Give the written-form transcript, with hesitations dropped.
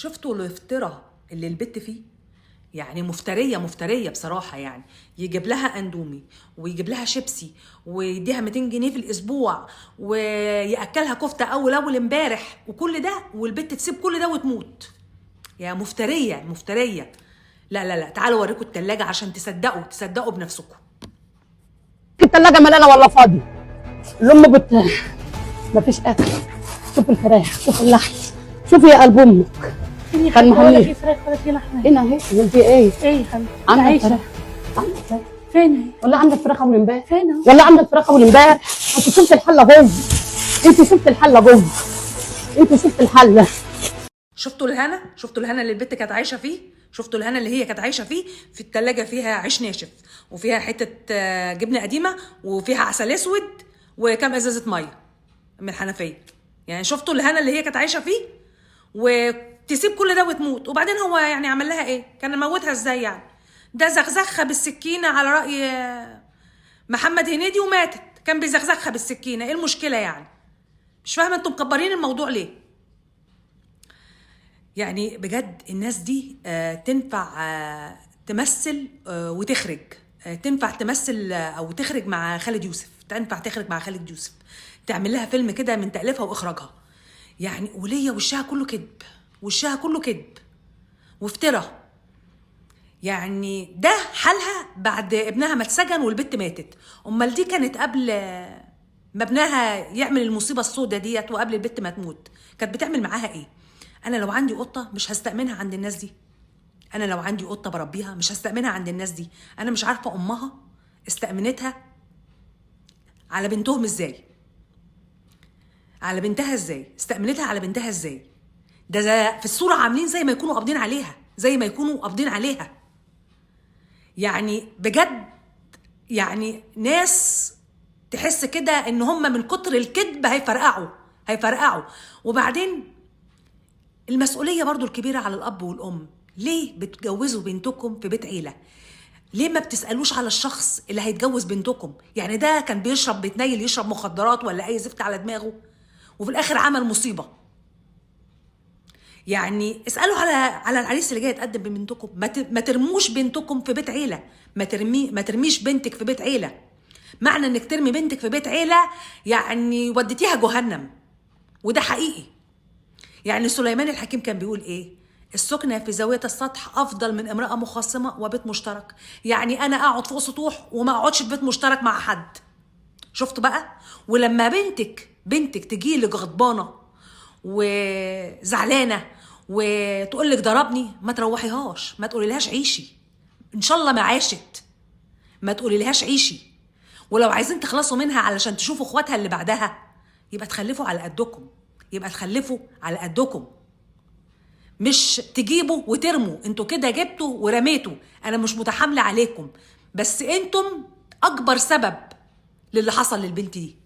شفتوا الافتراء اللي البت فيه؟ يعني مفترية بصراحة. يعني يجيب لها اندومي ويجيب لها شيبسي ويديها 200 جنيه في الاسبوع ويأكلها كفتة اول امبارح وكل ده، والبت تسيب كل ده وتموت. يا مفترية. لا تعالوا اوريكم التلاجة عشان تصدقوا بنفسكم. التلاجة ملانة ولا فاضية؟ الأم مفيش أكل. شوف الفراخ، شوف اللحم، شوفي يا قلب أمك. كان مهنيه في فراخ ولا في لحمه؟ هنا اهي. انت ايه؟ ايه يا حبيبتي؟ عندك فراخ؟ عندك فراخ؟ فين هي؟ ولا عندك فراخ اول امبارح؟ فين اهو؟ ولا عندك فراخ اول امبارح؟ انت شفت الحله جوه؟ شفت الحله. شفتوا الهنا اللي البت كانت عايشه فيه؟ شفتوا الهنا اللي هي كانت عايشه فيه؟ في التلاجة فيها عيش ناشف وفيها حته جبنه قديمه وفيها عسل اسود وكام ازازه ميه من الحنفيه. يعني شفتوا الهنا اللي هي كانت عايشه فيه؟ وتسيب كل ده وتموت. وبعدين هو يعني عمل لها ايه؟ كان موتها ازاي يعني؟ ده زغزغها بالسكينه على راي محمد هنيدي وماتت. كان بيزغزغها بالسكينه. ايه المشكله يعني؟ مش فاهمه انتم مكبرين الموضوع ليه؟ يعني بجد الناس دي تنفع تمثل وتخرج. تنفع تمثل او تخرج مع خالد يوسف. تنفع تخرج مع خالد يوسف، تعمل لها فيلم كده من تأليفها واخراجها. يعني وليا وشها كله كذب وافتراء. يعني ده حالها بعد ابنها ما اتسجن والبت ماتت. امال دي كانت قبل ما ابنها يعمل المصيبه السوداء ديت وقبل البت ما تموت كانت بتعمل معاها ايه؟ انا لو عندي قطه مش هستأمنها عند الناس دي. انا لو عندي قطه بربيها مش هستأمنها عند الناس دي. انا مش عارفه امها استأمنتها على بنتهم ازاي، على بنتها ازاي، استأمنتها على بنتها ازاي. ده في الصوره عاملين زي ما يكونوا قابضين عليها. يعني بجد يعني ناس تحس كده ان هم من كتر الكذب هيفرقعوا. وبعدين المسؤولية برضو الكبيرة على الأب والأم. ليه بتجوزوا بنتكم في بيت عيلة؟ ليه ما بتسألوش على الشخص اللي هيتجوز بنتكم؟ يعني ده كان بيتنيل يشرب مخدرات ولا أي زفت على دماغه وفي الآخر عمل مصيبة. يعني اسألوا على العريس اللي جاي يتقدم ببنتكم. ما ترموش بنتكم في بيت عيلة. ما ترميش بنتك في بيت عيلة. معنى انك ترمي بنتك في بيت عيلة يعني وديتيها جهنم، وده حقيقي. يعني سليمان الحكيم كان بيقول ايه؟ السكنة في زاوية السطح افضل من امرأة مخاصمة وبيت مشترك. يعني انا اقعد فوق سطوح وما اقعدش في بيت مشترك مع حد. شفتوا بقى؟ ولما بنتك تجيلك غضبانة وزعلانة وتقول لك ضربني، ما تروحيهاش، ما تقوليلهاش عيشي. ان شاء الله ما عاشت ما تقوليلهاش عيشي. ولو عايزين تخلصوا منها علشان تشوفوا اخواتها اللي بعدها يبقى تخلفوا على قدكم. مش تجيبوا وترموا. انتوا كده جبتوا ورميتوا. انا مش متحاملة عليكم، بس انتم اكبر سبب للي حصل للبنت دي.